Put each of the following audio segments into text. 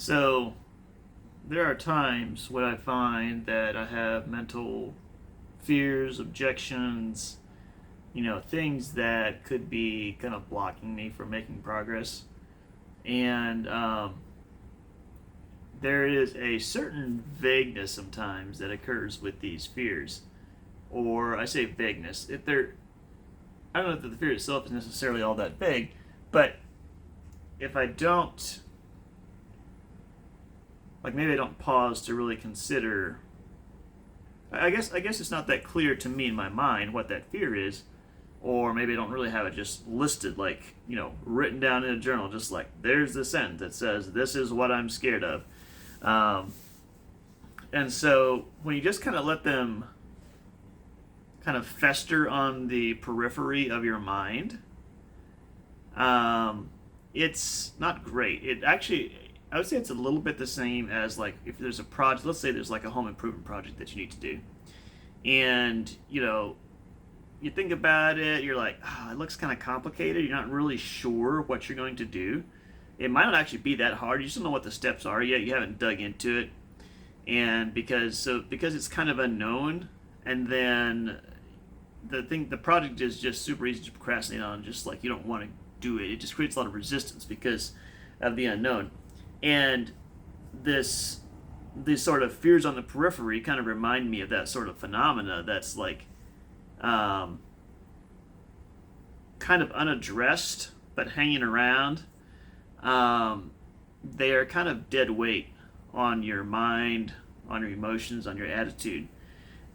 So there are times when I find that I have mental fears, objections, things that could be kind of blocking me from making progress. And there is a certain vagueness sometimes that occurs with these fears. Or I say vagueness. I don't know that the fear itself is necessarily all that vague, but if I don't, like maybe I don't pause to really consider. I guess it's not that clear to me in my mind what that fear is, or maybe I don't really have it just listed, like written down in a journal, just like there's the sentence that says this is what I'm scared of. Um, and so when you just kind of let them kind of fester on the periphery of your mind, um, it's not great. It actually, I would say it's a little bit the same as like if there's a project, let's say there's like a home improvement project that you need to do. And, you think about it, you're like, it looks kind of complicated. You're not really sure what you're going to do. It might not actually be that hard. You just don't know what the steps are yet. You haven't dug into it. And because it's kind of unknown, and then the project is just super easy to procrastinate on, just like you don't want to do it. It just creates a lot of resistance because of the unknown. And this these sort of fears on the periphery kind of remind me of that sort of phenomena that's like um, kind of unaddressed but hanging around. Um, they are kind of dead weight on your mind, on your emotions, on your attitude.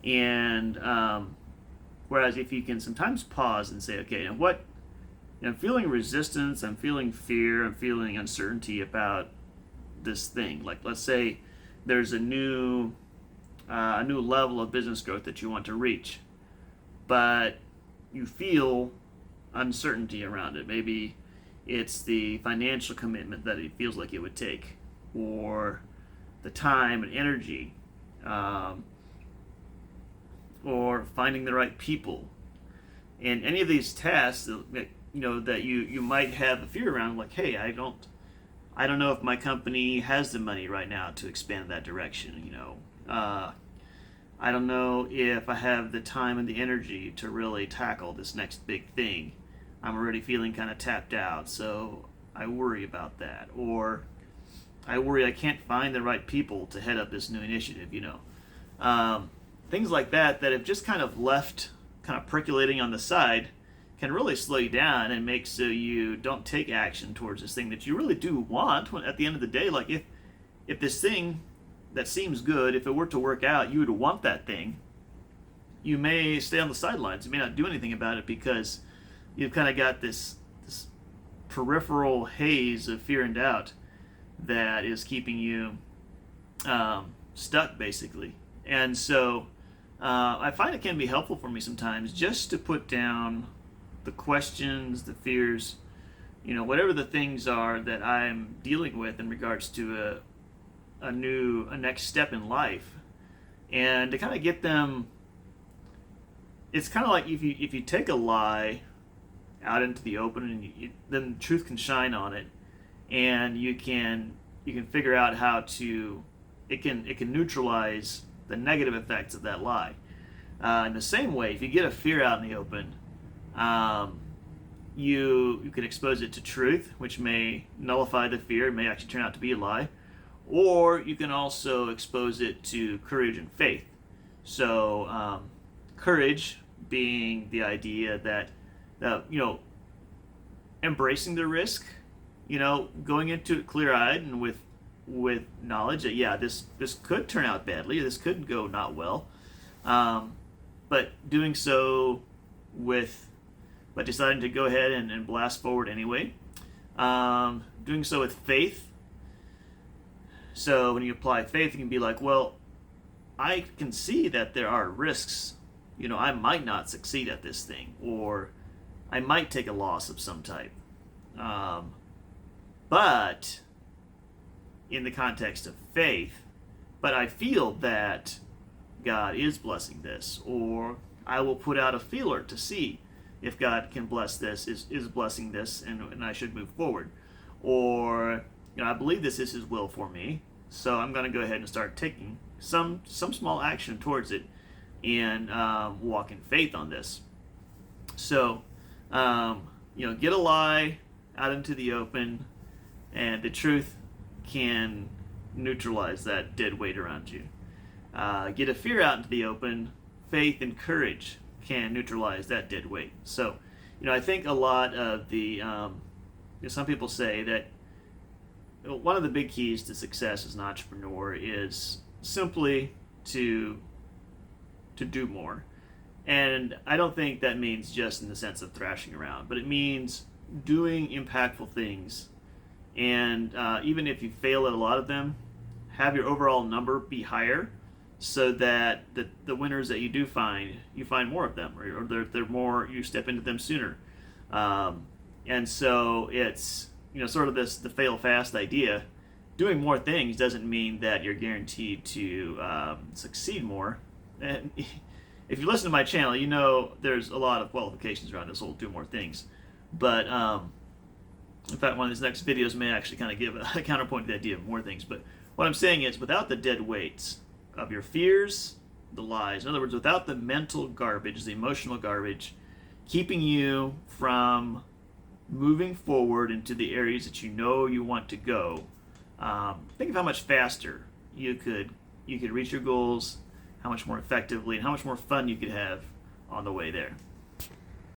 And whereas if you can sometimes pause and say, okay, what I'm feeling resistance, I'm feeling fear, I'm feeling uncertainty about this thing. Like let's say there's a new level of business growth that you want to reach, but you feel uncertainty around it. Maybe it's the financial commitment that it feels like it would take, or the time and energy, um, or finding the right people. And any of these tasks that that you might have a fear around, like, hey, I don't know if my company has the money right now to expand that direction. I don't know if I have the time and the energy to really tackle this next big thing. I'm already feeling kind of tapped out, so I worry about that. Or I worry I can't find the right people to head up this new initiative. Um, Things like that that have just kind of left kind of percolating on the side can really slow you down and make so you don't take action towards this thing that you really do want. When at the end of the day, like if this thing that seems good, if it were to work out, you would want that thing, you may stay on the sidelines. You may not do anything about it because you've kind of got this peripheral haze of fear and doubt that is keeping you stuck, basically. And so I find it can be helpful for me sometimes just to put down the questions, the fears, whatever the things are that I'm dealing with in regards to a next step in life, and to kind of get them. It's kind of like if you take a lie out into the open, and then the truth can shine on it, and you can figure out how to it can neutralize the negative effects of that lie. In the same way, if you get a fear out in the open, you can expose it to truth, which may nullify the fear. It may actually turn out to be a lie, or you can also expose it to courage and faith. So, courage being the idea that embracing the risk, going into it clear-eyed and with knowledge that this could turn out badly, this could go not well, but doing so but deciding to go ahead and blast forward anyway. Doing so with faith. So when you apply faith, you can be like, well, I can see that there are risks. I might not succeed at this thing, or I might take a loss of some type. But in the context of faith, but I feel that God is blessing this, or I will put out a feeler to see if God can bless this, is blessing this, and I should move forward. Or I believe this is His will for me, so I'm going to go ahead and start taking some small action towards it, and walk in faith on this. So, get a lie out into the open, and the truth can neutralize that dead weight around you. Get a fear out into the open, faith and courage can neutralize that dead weight. So, I think a lot of the, some people say that one of the big keys to success as an entrepreneur is simply to do more. And I don't think that means just in the sense of thrashing around, but it means doing impactful things. And even if you fail at a lot of them, have your overall number be higher, so that the winners that you do find, you find more of them, or they're more, you step into them sooner. And so it's, sort of the fail fast idea. Doing more things doesn't mean that you're guaranteed to succeed more. And if you listen to my channel, there's a lot of qualifications around this whole do more things. But in fact, one of these next videos may actually kind of give a counterpoint to the idea of more things. But what I'm saying is, without the dead weights of your fears, the lies, in other words, without the mental garbage, the emotional garbage, keeping you from moving forward into the areas that you want to go, think of how much faster you could reach your goals, how much more effectively, and how much more fun you could have on the way there.